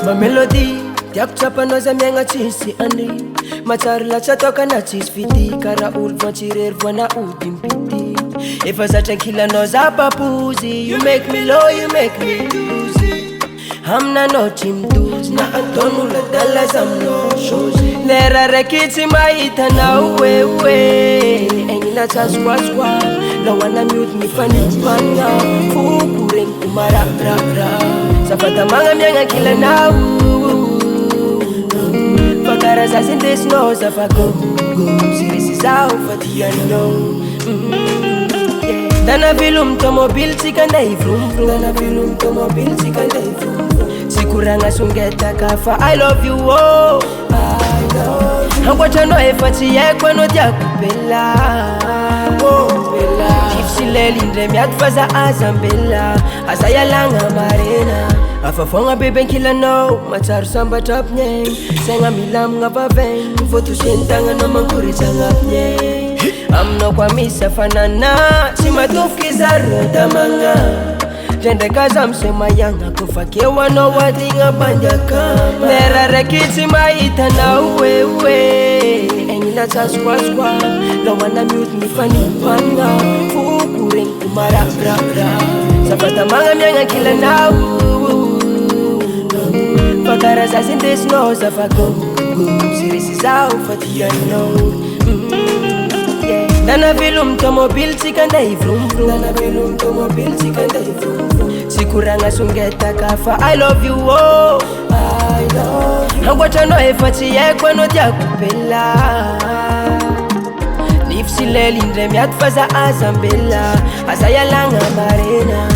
Lava melody tiako tsapanao za miagna tsisy ani matsary latsa tokana tsisy fity kara olo voantsirery voana ody mpity efa zatra ankilanao za papozy you make me low you make me doozy aminanao tsy midozy na ataon'olo adala zaminao shozy lera raiky tsy mahitanao oe egny latsasoasoa lahoana miody mifanipana foko regniko marabrabra zafatamagna miagna ankilanao fakara za sy ndesinao zafagogogo sirisy zao fatianao dana vilom tomobile tsika ndai vromvrom dana vilom tomobile tsika ndai vromvrom tsy koragna songetaka fa I love you oh ankoatranao efa tsy haiko anao tiako bella kifsilely indray miady fa za azambela aza ialagna marena afafogna bebe ankilanao matsaro sambatra pignegny saigna milamagna vavegny fotoseny tagnanao mankoritsagna pignegny aminao koa misy afanana tsy matofiky zarodamagna ndraindraika za mise maiagna kofa keo anao adigna bandiakama lera raiky tsy mahitanao oe egny latsasoasoa lahoana miody mifanipana foko regniko marabrabra zafatamagna miagna ankilanao fakara za sy ndesinao zafagogogo sirisy zao fatianao dana vilom tomobile tsika ndai vromvrom dana vilom tomobile tsika ndai vromvrom tsy koragna songetaka fa I love you oh ankoatranao efa tsy haiko anao tiako bella nifsilely indray miady fa za azambela aza ialagna marena